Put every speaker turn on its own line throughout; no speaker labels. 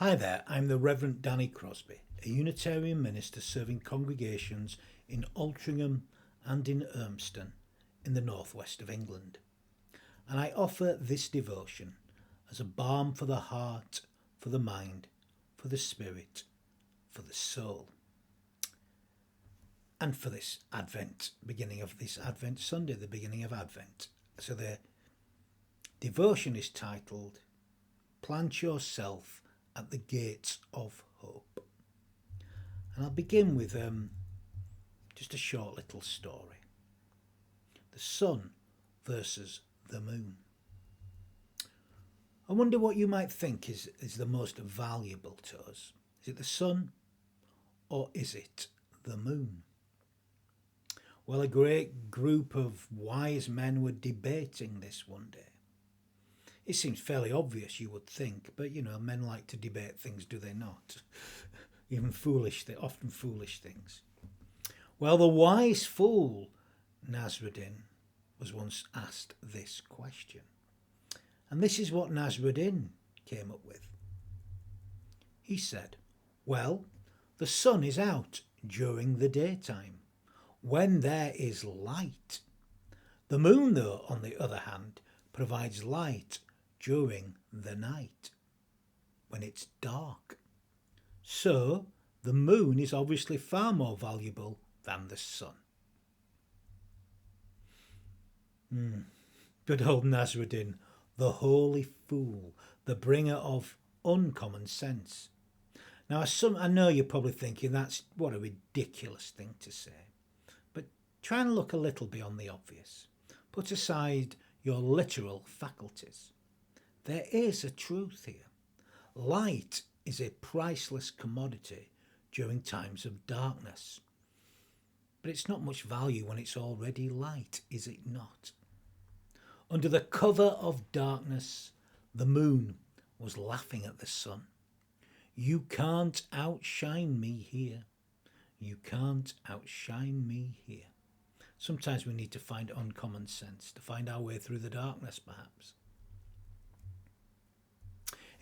Hi there, I'm the Reverend Danny Crosby, a Unitarian minister serving congregations in Altrincham and in Urmston in the northwest of England. And I offer this devotion as a balm for the heart, for the mind, for the spirit, for the soul. And for this Advent, beginning of this Advent Sunday, the beginning of Advent. So the devotion is titled, Plant Yourself at the Gates of Hope. And I'll begin with just a short little story. The sun versus the moon. I wonder what you might think is the most valuable to us. Is it the sun or is it the moon? Well, a great group of wise men were debating this one day. It seems fairly obvious, you would think, but men like to debate things, do they not? Even often foolish things. Well, the wise fool, Nasruddin, was once asked this question. And this is what Nasruddin came up with. He said, well, the sun is out during the daytime, when there is light. The moon, though, on the other hand, provides light during the night, when it's dark. So, the moon is obviously far more valuable than the sun. Good old Nasruddin, the holy fool, the bringer of uncommon sense. Now, I know you're probably thinking that's what a ridiculous thing to say. But try and look a little beyond the obvious. Put aside your literal faculties. There is a truth here. Light is a priceless commodity during times of darkness. But it's not much value when it's already light, is it not? Under the cover of darkness, the moon was laughing at the sun. You can't outshine me here. You can't outshine me here. Sometimes we need to find uncommon sense, to find our way through the darkness, perhaps.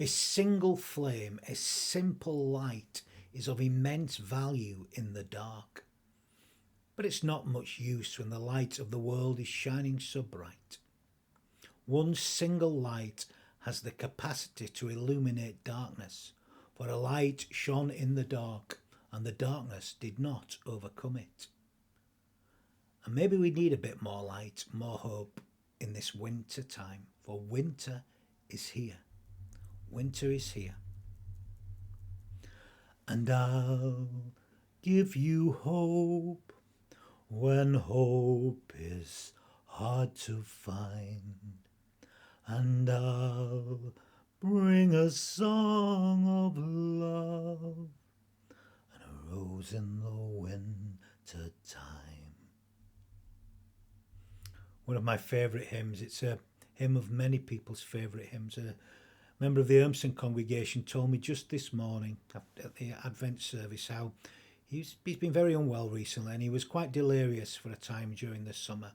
A single flame, a simple light, is of immense value in the dark. But it's not much use when the light of the world is shining so bright. One single light has the capacity to illuminate darkness, for a light shone in the dark, and the darkness did not overcome it. And maybe we need a bit more light, more hope in this winter time, for winter is here. Winter is here. And I'll give you hope when hope is hard to find. And I'll bring a song of love and a rose in the winter time. One of my favourite hymns. It's a hymn of many people's favourite hymns. A member of the Urmston congregation told me just this morning at the Advent service how he's been very unwell recently, and he was quite delirious for a time during the summer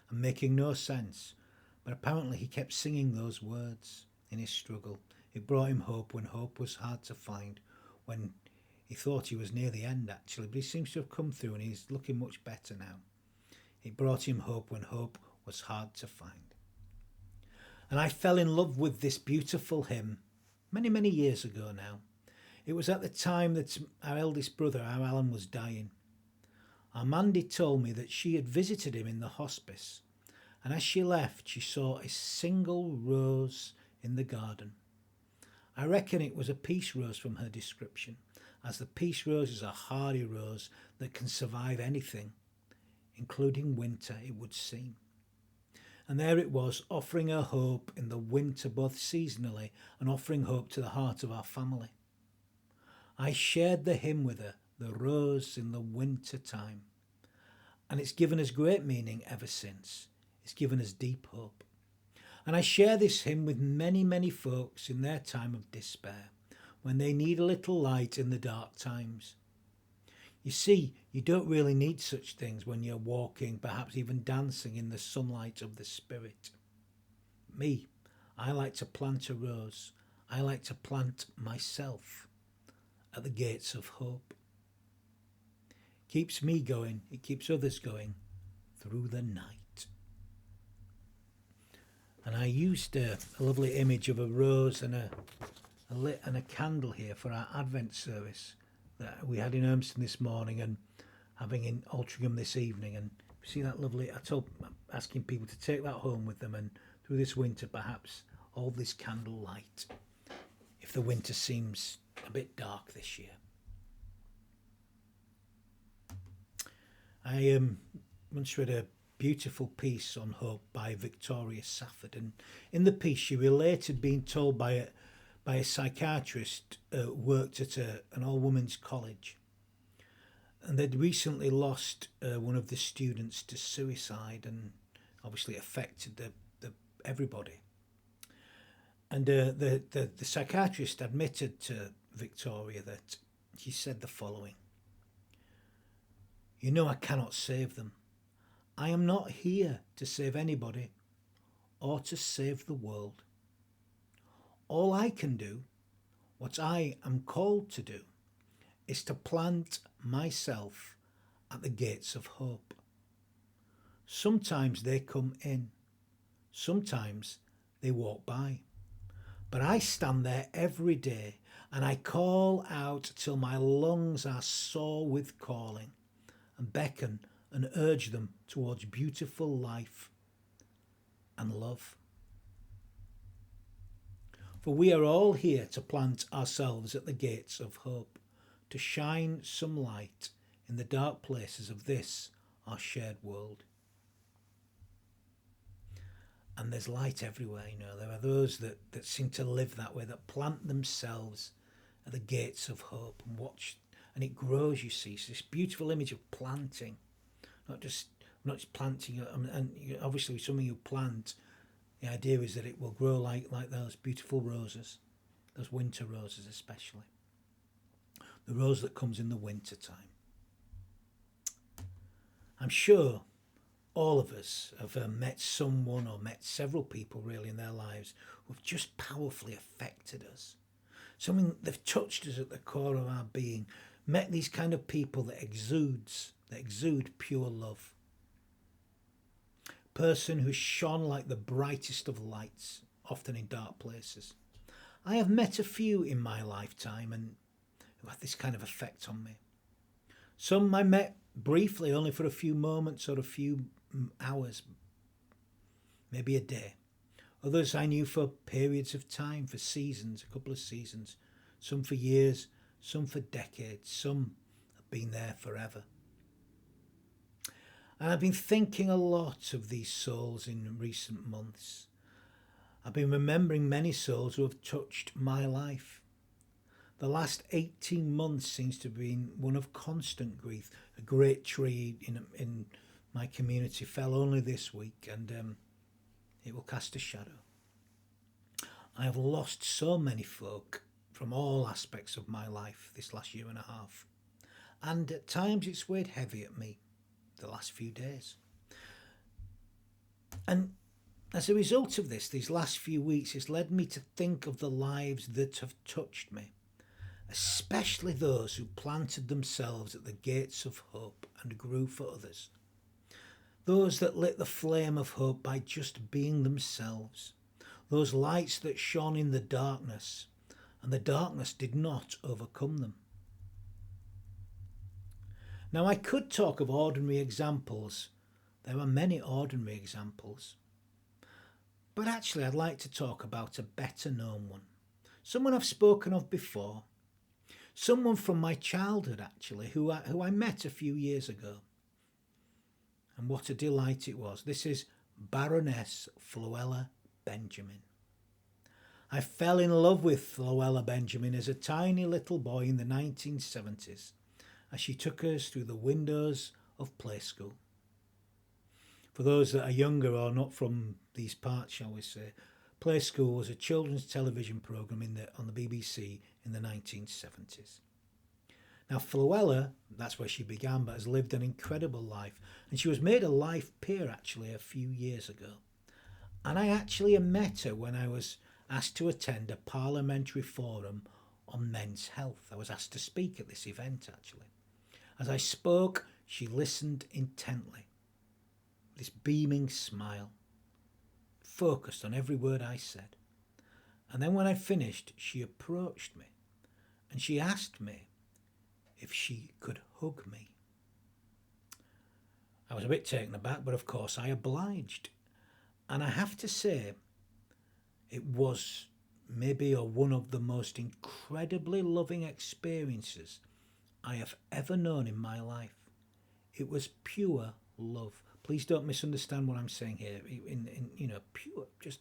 and making no sense. But apparently he kept singing those words in his struggle. It brought him hope when hope was hard to find, when he thought he was near the end actually, but he seems to have come through and he's looking much better now. It brought him hope when hope was hard to find. And I fell in love with this beautiful hymn many, many years ago now. It was at the time that our eldest brother, our Alan, was dying. Our Mandy told me that she had visited him in the hospice, and as she left, she saw a single rose in the garden. I reckon it was a peace rose from her description, as the peace rose is a hardy rose that can survive anything, including winter, it would seem. And there it was, offering her hope in the winter, both seasonally and offering hope to the heart of our family. I shared the hymn with her, the rose in the winter time, and it's given us great meaning ever since. It's given us deep hope. And I share this hymn with many, many folks in their time of despair, when they need a little light in the dark times. You see, you don't really need such things when you're walking, perhaps even dancing in the sunlight of the Spirit. Me, I like to plant a rose. I like to plant myself at the gates of hope. Keeps me going, it keeps others going through the night. And I used a lovely image of a rose and a candle here for our Advent service that we had in Urmston this morning and having in Altrincham this evening. And see that lovely, asking people to take that home with them, and through this winter perhaps all this candle light, if the winter seems a bit dark this year. I once read a beautiful piece on hope by Victoria Safford, and in the piece she related being told by a psychiatrist who worked at an all-women's college, and they'd recently lost one of the students to suicide, and obviously affected the everybody. And the psychiatrist admitted to Victoria that she said the following: "You know I cannot save them. I am not here to save anybody or to save the world. All I can do, what I am called to do, is to plant myself at the gates of hope. Sometimes they come in, sometimes they walk by, but I stand there every day and I call out till my lungs are sore with calling, and beckon and urge them towards beautiful life and love. For we are all here to plant ourselves at the gates of hope, to shine some light in the dark places of this, our shared world." And there's light everywhere, you know. There are those that seem to live that way, that plant themselves at the gates of hope and watch, and it grows, you see. So this beautiful image of planting, not just planting, and obviously something you plant, the idea is that it will grow like those beautiful roses, those winter roses especially. The rose that comes in the winter time. I'm sure all of us have met someone or met several people really in their lives who have just powerfully affected us. Something they've touched us at the core of our being. Met these kind of people that exude pure love. Person who shone like the brightest of lights, often in dark places. I have met a few in my lifetime and who had this kind of effect on me. Some I met briefly, only for a few moments or a few hours, maybe a day. Others I knew for periods of time, for seasons, a couple of seasons. Some for years, some for decades, some have been there forever. And I've been thinking a lot of these souls in recent months. I've been remembering many souls who have touched my life. The last 18 months seems to have been one of constant grief. A great tree in my community fell only this week, and it will cast a shadow. I have lost so many folk from all aspects of my life this last year and a half, and at times it's weighed heavy at me the last few days. And as a result of this, these last few weeks, it's led me to think of the lives that have touched me, especially those who planted themselves at the gates of hope and grew for others. Those that lit the flame of hope by just being themselves. Those lights that shone in the darkness, and the darkness did not overcome them. Now, I could talk of ordinary examples. There are many ordinary examples. But actually, I'd like to talk about a better known one. Someone I've spoken of before. Someone from my childhood, actually, who I met a few years ago. And what a delight it was. This is Baroness Floella Benjamin. I fell in love with Floella Benjamin as a tiny little boy in the 1970s, as she took us through the windows of play school. For those that are younger or not from these parts, shall we say, Play School was a children's television programme on the BBC in the 1970s. Now, Floella, that's where she began, but has lived an incredible life. And she was made a life peer, actually, a few years ago. And I actually met her when I was asked to attend a parliamentary forum on men's health. I was asked to speak at this event, actually. As I spoke, she listened intently, this beaming smile, focused on every word I said. And then when I finished, she approached me and she asked me if she could hug me. I was a bit taken aback, but of course I obliged. And I have to say, it was maybe one of the most incredibly loving experiences I have ever known in my life. It was pure love. Please don't misunderstand what I'm saying here. Pure, just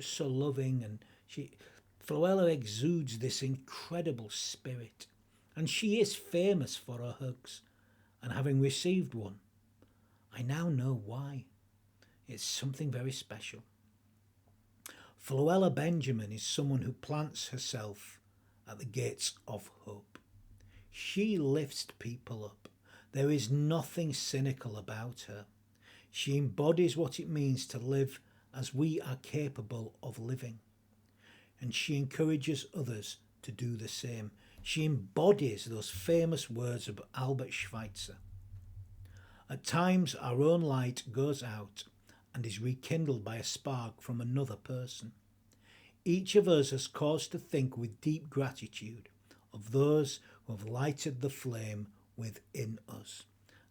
so loving, and Floella exudes this incredible spirit, and she is famous for her hugs. And having received one, I now know why. It's something very special. Floella Benjamin is someone who plants herself at the gates of hope. She lifts people up. There is nothing cynical about her. She embodies what it means to live as we are capable of living. And she encourages others to do the same. She embodies those famous words of Albert Schweitzer. At times our own light goes out and is rekindled by a spark from another person. Each of us has cause to think with deep gratitude of those who have lighted the flame within us.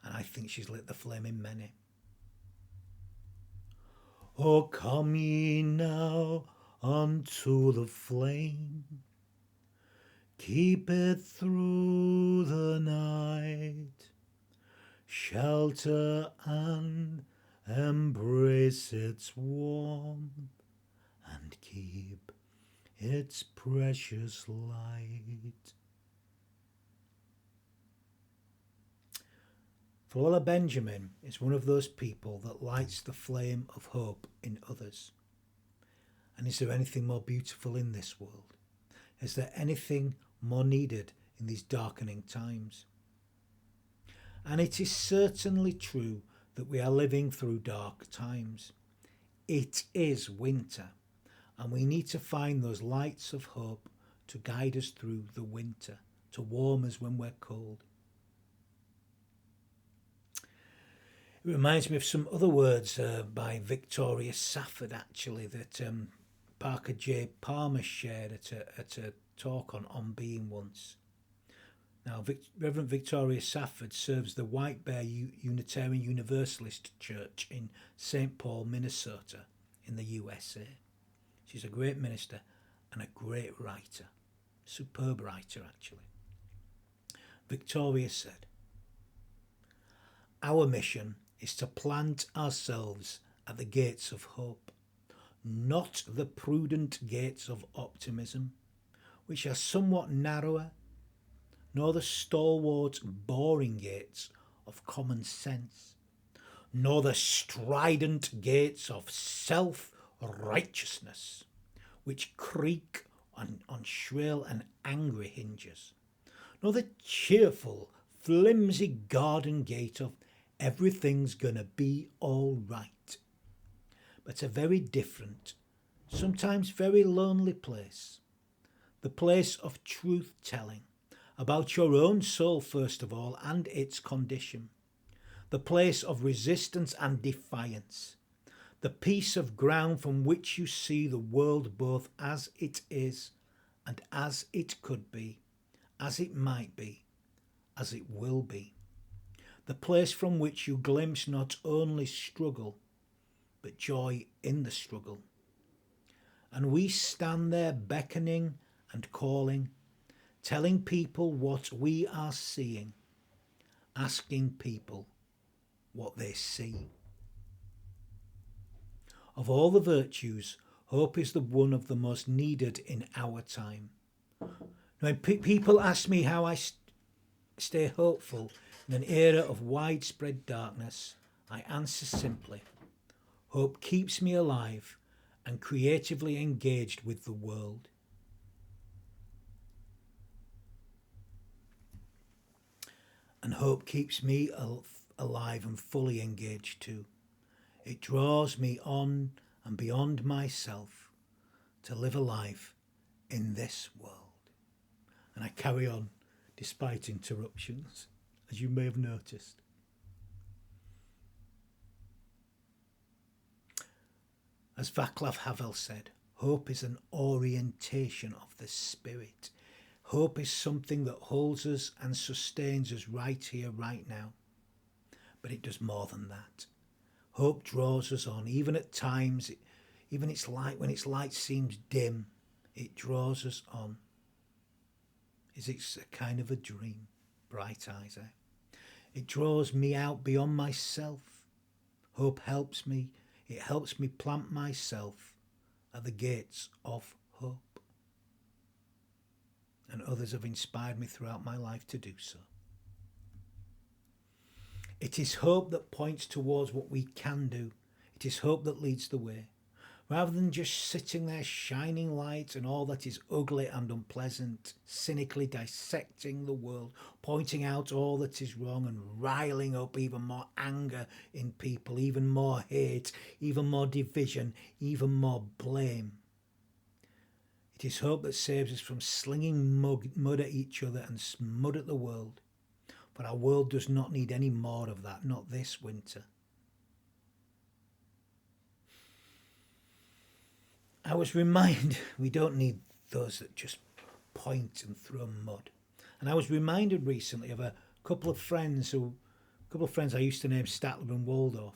And I think she's lit the flame in many. Oh, come ye now unto the flame, keep it through the night, shelter and embrace its warmth, and keep its precious light. Floella Benjamin is one of those people that lights the flame of hope in others. And is there anything more beautiful in this world? Is there anything more needed in these darkening times? And it is certainly true that we are living through dark times. It is winter, and we need to find those lights of hope to guide us through the winter, to warm us when we're cold. It reminds me of some other words by Victoria Safford, actually, that Parker J. Palmer shared at a talk on being once. Now, Reverend Victoria Safford serves the White Bear Unitarian Universalist Church in St. Paul, Minnesota, in the USA. She's a great minister and a great writer, superb writer, actually. Victoria said, "Our mission is to plant ourselves at the gates of hope, not the prudent gates of optimism, which are somewhat narrower, nor the stalwart, boring gates of common sense, nor the strident gates of self-righteousness, which creak on shrill and angry hinges, nor the cheerful, flimsy garden gate of everything's gonna be all right, but a very different, sometimes very lonely place, the place of truth-telling about your own soul first of all and its condition, the place of resistance and defiance, the piece of ground from which you see the world both as it is and as it could be, as it might be, as it will be, the place from which you glimpse not only struggle, but joy in the struggle. And we stand there beckoning and calling, telling people what we are seeing, asking people what they see. Of all the virtues, hope is the one of the most needed in our time. When people ask me how I stay hopeful in an era of widespread darkness, I answer simply, hope keeps me alive and creatively engaged with the world. And hope keeps me alive and fully engaged too. It draws me on and beyond myself to live a life in this world. And I carry on despite interruptions, as you may have noticed. As Václav Havel said, hope is an orientation of the spirit. Hope is something that holds us and sustains us right here, right now. But it does more than that. Hope draws us on, even at times, even its light, when its light seems dim, it draws us on. Is it a kind of a dream? Bright eyes, eh? It draws me out beyond myself. Hope helps me. It helps me plant myself at the gates of hope. And others have inspired me throughout my life to do so. It is hope that points towards what we can do. It is hope that leads the way. Rather than just sitting there shining light and all that is ugly and unpleasant, cynically dissecting the world, pointing out all that is wrong and riling up even more anger in people, even more hate, even more division, even more blame. It is hope that saves us from slinging mud at each other and mud at the world. But our world does not need any more of that, not this winter. I was reminded we don't need those that just point and throw mud. And I was reminded recently of a couple of friends I used to name Statler and Waldorf.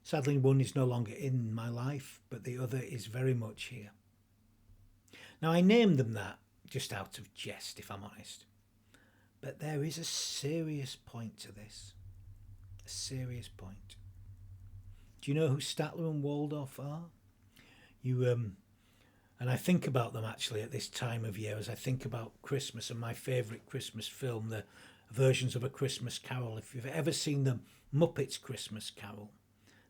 Sadly, one is no longer in my life, but the other is very much here. Now, I named them that just out of jest, if I'm honest. But there is a serious point to this. A serious point. Do you know who Statler and Waldorf are? And I think about them actually at this time of year as I think about Christmas and my favourite Christmas film, the versions of A Christmas Carol. If you've ever seen the Muppets Christmas Carol,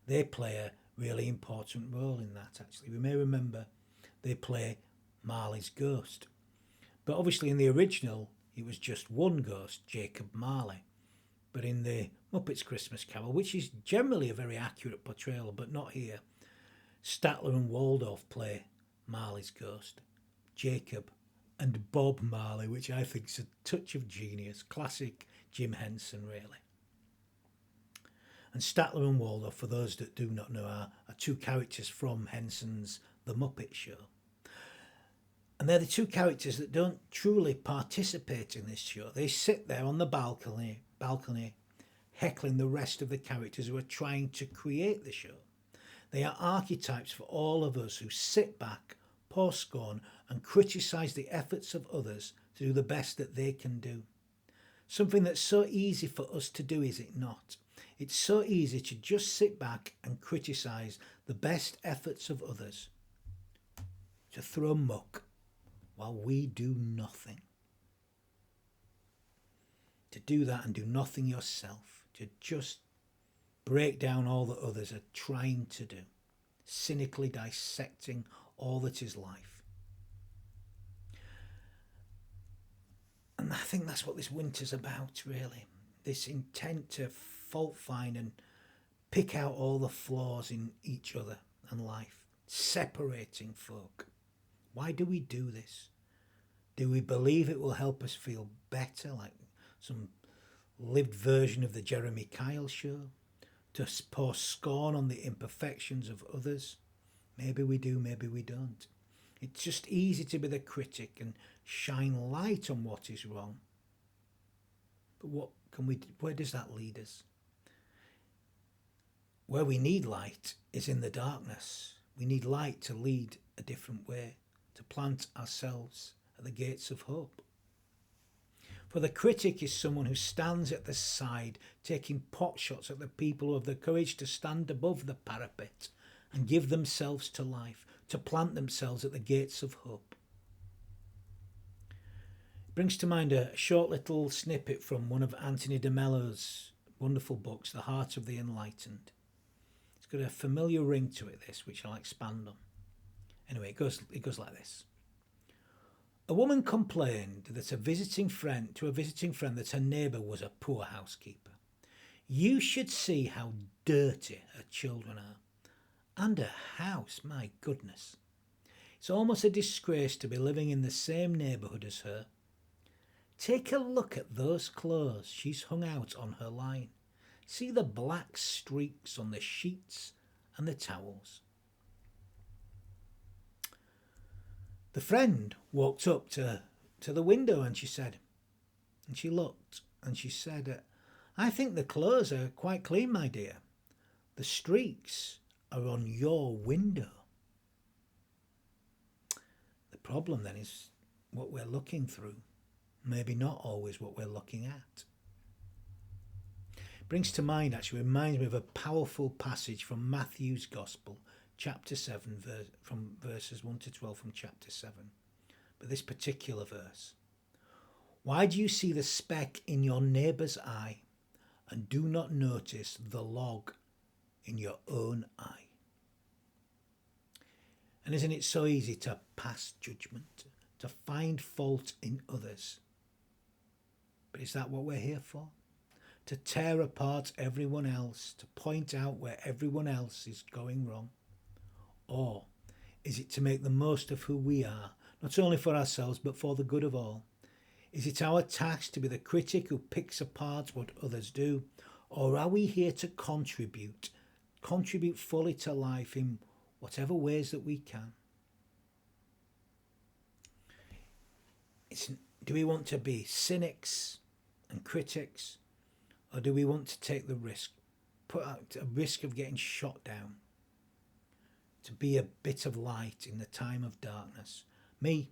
they play a really important role in that actually. We may remember they play Marley's ghost. But obviously in the original, it was just one ghost, Jacob Marley. But in the Muppets Christmas Carol, which is generally a very accurate portrayal, but not here, Statler and Waldorf play Marley's ghost, Jacob and Bob Marley, which I think is a touch of genius. Classic Jim Henson, really. And Statler and Waldorf, for those that do not know, are two characters from Henson's The Muppet Show. And they're the two characters that don't truly participate in this show. They sit there on the balcony, heckling the rest of the characters who are trying to create the show. They are archetypes for all of us who sit back, pour scorn, and criticise the efforts of others to do the best that they can do. Something that's so easy for us to do, is it not? It's so easy to just sit back and criticise the best efforts of others, to throw muck while we do nothing. To do that and do nothing yourself, to just break down all that others are trying to do, cynically dissecting all that is life. And I think that's what this winter's about, really. This intent to fault find and pick out all the flaws in each other and life, separating folk. Why do we do this? Do we believe it will help us feel better, like some lived version of the Jeremy Kyle show? To pour scorn on the imperfections of others? Maybe we do, maybe we don't. It's just easy to be the critic and shine light on what is wrong. But where does that lead us? Where we need light is in the darkness. We need light to lead a different way, to plant ourselves at the gates of hope. For the critic is someone who stands at the side, taking pot shots at the people who have the courage to stand above the parapet and give themselves to life, to plant themselves at the gates of hope. It brings to mind a short little snippet from one of Anthony DeMello's wonderful books, The Heart of the Enlightened. It's got a familiar ring to it, this, which I'll expand on. Anyway, it goes like this. A woman complained that to a visiting friend that her neighbour was a poor housekeeper. You should see how dirty her children are. And her house, my goodness. It's almost a disgrace to be living in the same neighbourhood as her. Take a look at those clothes she's hung out on her line. See the black streaks on the sheets and the towels. The friend walked up to the window and she looked and she said, I think the clothes are quite clean, my dear. The streaks are on your window. The problem then is what we're looking through. Maybe not always what we're looking at. Brings to mind, actually, reminds me of a powerful passage from Matthew's Gospel, chapter 7, from verses 1 to 12 from chapter 7. But this particular verse. Why do you see the speck in your neighbour's eye and do not notice the log in your own eye? And isn't it so easy to pass judgment, to find fault in others? But is that what we're here for? To tear apart everyone else, to point out where everyone else is going wrong? Or is it to make the most of who we are, not only for ourselves but for the good of all? Is it our task to be the critic who picks apart what others do? Or are we here to contribute fully to life in whatever ways that we can? Do we want to be cynics and critics, or do we want to take the risk, put out a risk of getting shot down, to be a bit of light in the time of darkness? Me,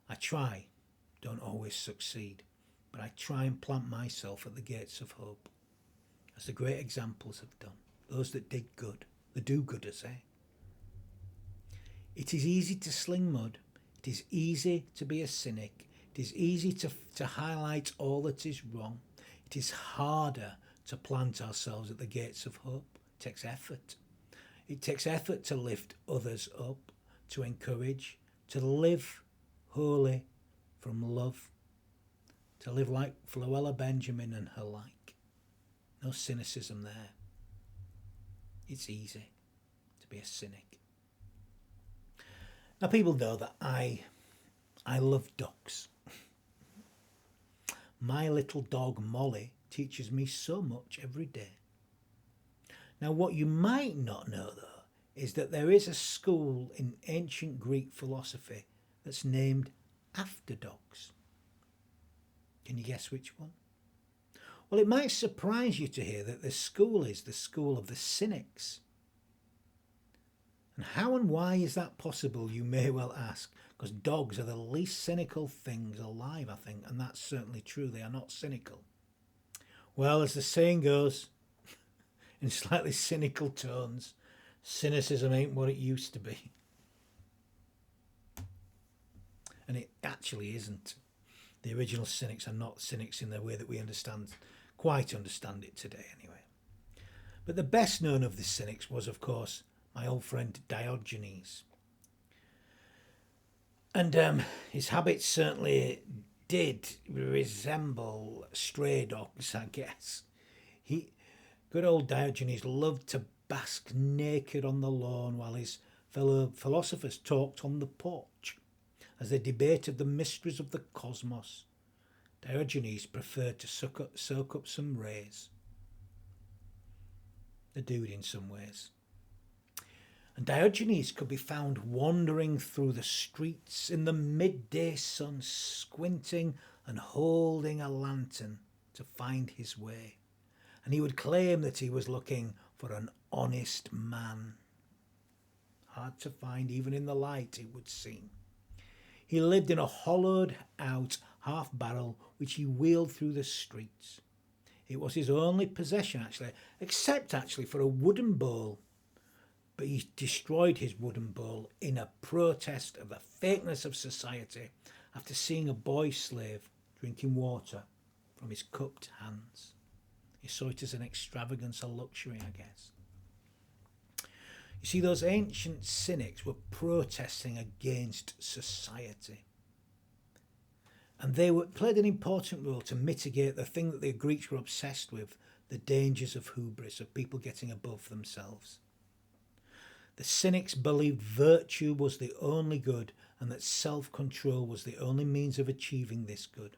I try, don't always succeed, but I try and plant myself at the gates of hope, as the great examples have done, those that did good, the do-gooders, It is easy to sling mud, it is easy to be a cynic, it is easy to highlight all that is wrong. It is harder to plant ourselves at the gates of hope. It takes effort. It takes effort to lift others up, to encourage, to live wholly from love, to live like Floella Benjamin and her like. No cynicism there. It's easy to be a cynic. Now, people know that I love dogs. My little dog Molly teaches me so much every day. Now, what you might not know, though, is that there is a school in ancient Greek philosophy that's named after dogs. Can you guess which one? Well, it might surprise you to hear that the school is the school of the cynics. And how and why is that possible, you may well ask? Because dogs are the least cynical things alive, I think, and that's certainly true. They are not cynical. Well, as the saying goes, in slightly cynical tones, cynicism ain't what it used to be. And it actually isn't. The original cynics are not cynics in the way that we quite understand it today anyway. But the best known of the cynics was, of course, my old friend Diogenes. And his habits certainly did resemble stray dogs, I guess. Good old Diogenes loved to bask naked on the lawn while his fellow philosophers talked on the porch as they debated the mysteries of the cosmos. Diogenes preferred to soak up some rays. The dude in some ways. And Diogenes could be found wandering through the streets in the midday sun, squinting and holding a lantern to find his way. And he would claim that he was looking for an honest man. Hard to find even in the light, it would seem. He lived in a hollowed out half barrel which he wheeled through the streets. It was his only possession, except for a wooden bowl. But he destroyed his wooden bowl in a protest of the fakeness of society after seeing a boy slave drinking water from his cupped hands. He saw it as an extravagance, a luxury, I guess. You see, those ancient cynics were protesting against society. And they played an important role to mitigate the thing that the Greeks were obsessed with, the dangers of hubris, of people getting above themselves. The cynics believed virtue was the only good and that self-control was the only means of achieving this good.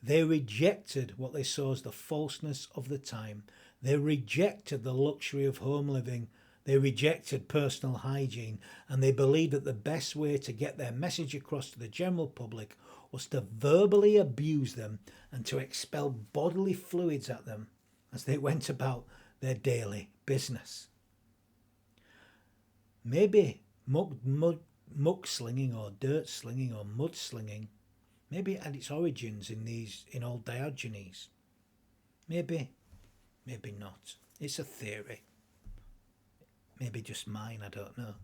They rejected what they saw as the falseness of the time. They rejected the luxury of home living. They rejected personal hygiene, and they believed that the best way to get their message across to the general public was to verbally abuse them and to expel bodily fluids at them as they went about their daily business. Maybe muck slinging or dirt slinging or mud slinging, maybe it had its origins in old Diogenes. Maybe not. It's a theory. Maybe just mine, I don't know.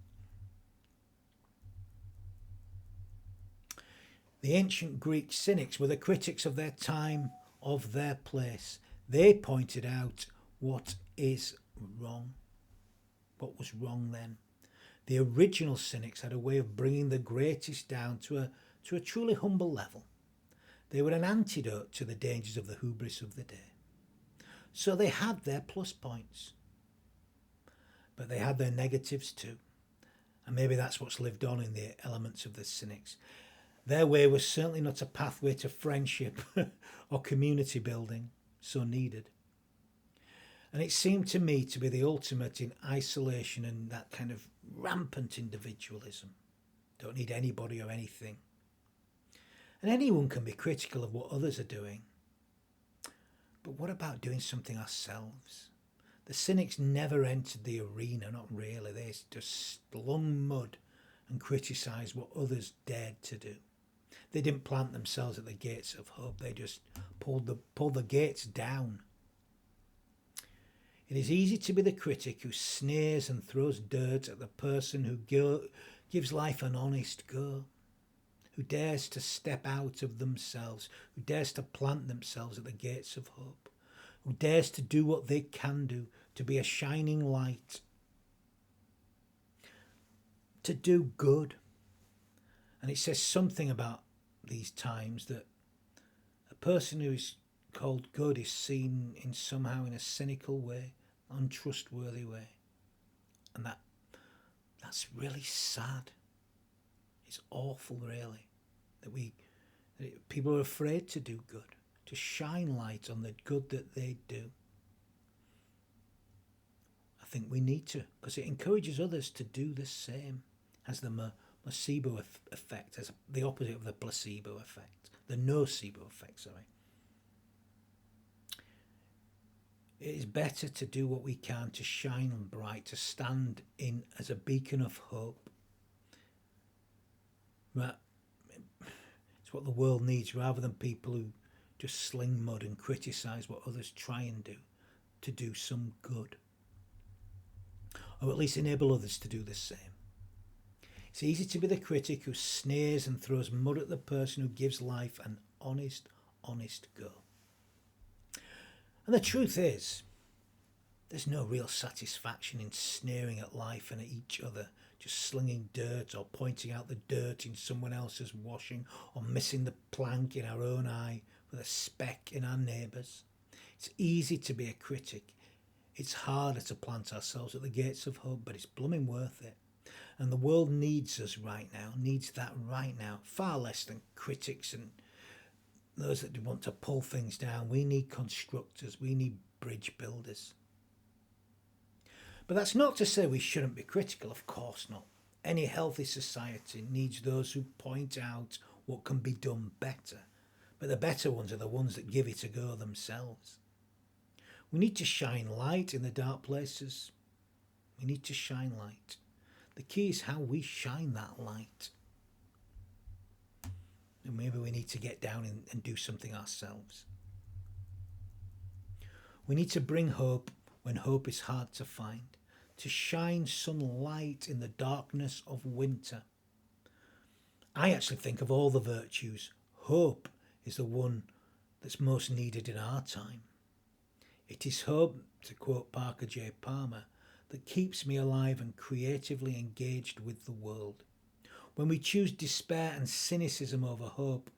The ancient Greek cynics were the critics of their time, of their place. They pointed out what is wrong. What was wrong then? The original cynics had a way of bringing the greatest down to a truly humble level. They were an antidote to the dangers of the hubris of the day. So they had their plus points. But they had their negatives too. And maybe that's what's lived on in the elements of the cynics. Their way was certainly not a pathway to friendship or community building, so needed. And it seemed to me to be the ultimate in isolation and that kind of rampant individualism. Don't need anybody or anything. And anyone can be critical of what others are doing. But what about doing something ourselves? The cynics never entered the arena, not really. They just slung mud and criticised what others dared to do. They didn't plant themselves at the gates of hope. They just pulled the gates down. It is easy to be the critic who sneers and throws dirt at the person who gives life an honest go, who dares to step out of themselves, who dares to plant themselves at the gates of hope, who dares to do what they can do, to be a shining light, to do good. And it says something about these times that a person who is called good is seen in somehow in a cynical way, untrustworthy way. And that's really sad. It's awful, really, that people are afraid to do good, to shine light on the good that they do. I think we need to, because it encourages others to do the same, as the placebo effect, as the opposite of the placebo effect, the nocebo effect, sorry. It is better to do what we can to shine bright, to stand in as a beacon of hope. It's what the world needs, rather than people who just sling mud and criticise what others try and do to do some good. Or at least enable others to do the same. It's easy to be the critic who sneers and throws mud at the person who gives life an honest go. And the truth is, there's no real satisfaction in sneering at life and at each other, just slinging dirt or pointing out the dirt in someone else's washing or missing the plank in our own eye with a speck in our neighbour's. It's easy to be a critic. It's harder to plant ourselves at the gates of hope, but it's blooming worth it. And the world needs us right now, needs that right now, far less than critics and those that want to pull things down. We need constructors, we need bridge builders. But that's not to say we shouldn't be critical, of course not. Any healthy society needs those who point out what can be done better. But the better ones are the ones that give it a go themselves. We need to shine light in the dark places. We need to shine light. The key is how we shine that light. And maybe we need to get down and do something ourselves. We need to bring hope when hope is hard to find, to shine some light in the darkness of winter. I actually think of all the virtues, hope is the one that's most needed in our time. It is hope, to quote Parker J. Palmer, that keeps me alive and creatively engaged with the world. When we choose despair and cynicism over hope,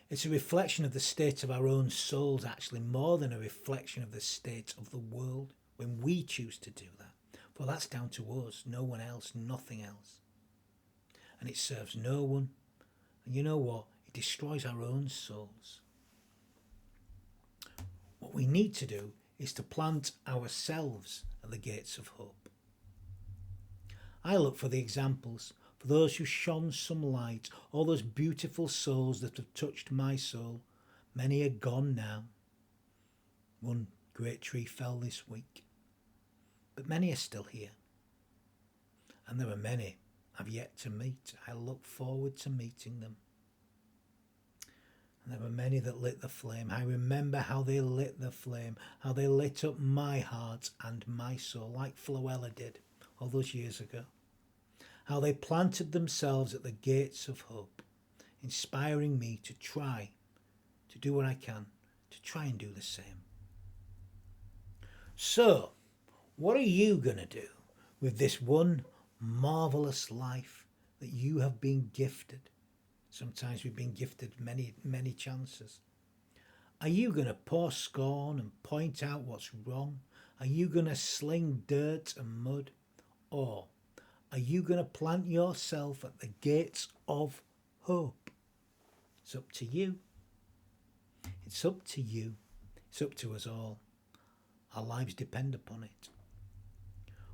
it's a reflection of the state of our own souls, actually, more than a reflection of the state of the world, when we choose to do that. For that's down to us, no one else, nothing else. And it serves no one. And you know what? It destroys our own souls. What we need to do is to plant ourselves at the gates of hope. I look for the examples, for those who shone some light, all those beautiful souls that have touched my soul. Many are gone now. One great tree fell this week, but many are still here. And there are many I've yet to meet. I look forward to meeting them. And there were many that lit the flame. I remember how they lit the flame, how they lit up my heart and my soul, like Floella did all those years ago. How they planted themselves at the gates of hope, inspiring me to try to do what I can to try and do the same. So, what are you going to do with this one marvellous life that you have been gifted? Sometimes we've been gifted many chances. Are you going to pour scorn and point out what's wrong? Are you going to sling dirt and mud? Or are you going to plant yourself at the gates of hope? It's up to you. It's up to you. It's up to us all. Our lives depend upon it.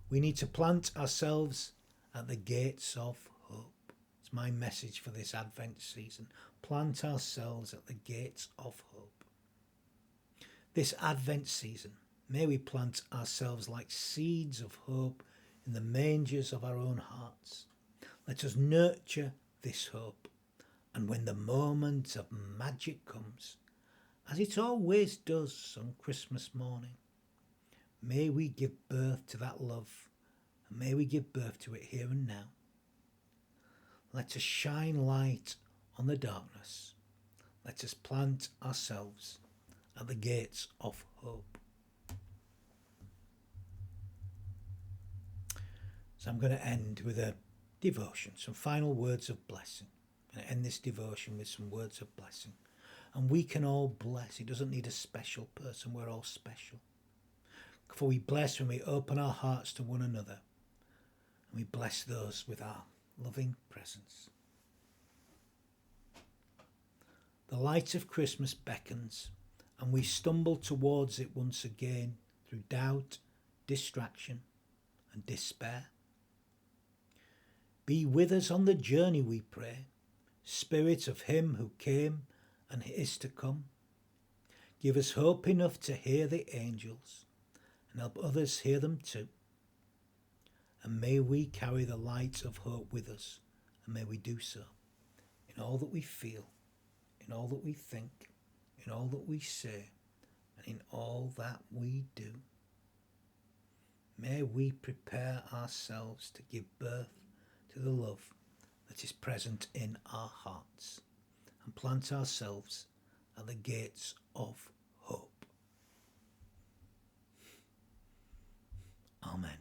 We need to plant ourselves at the gates of hope. It's my message for this Advent season. Plant ourselves at the gates of hope. This Advent season, may we plant ourselves like seeds of hope in the mangers of our own hearts. Let us nurture this hope. And when the moment of magic comes, as it always does on Christmas morning, may we give birth to that love, and may we give birth to it here and now. Let us shine light on the darkness. Let us plant ourselves at the gates of hope. So I'm going to end with a devotion, some final words of blessing. I'm going to end this devotion with some words of blessing. And we can all bless. It doesn't need a special person. We're all special. For we bless when we open our hearts to one another. And we bless those with our loving presence. The light of Christmas beckons, and we stumble towards it once again through doubt, distraction, and despair. Be with us on the journey, we pray, Spirit of Him who came and is to come. Give us hope enough to hear the angels and help others hear them too. And may we carry the light of hope with us, and may we do so in all that we feel, in all that we think, in all that we say, and in all that we do. May we prepare ourselves to give birth to the love that is present in our hearts, and plant ourselves at the gates of hope. Amen.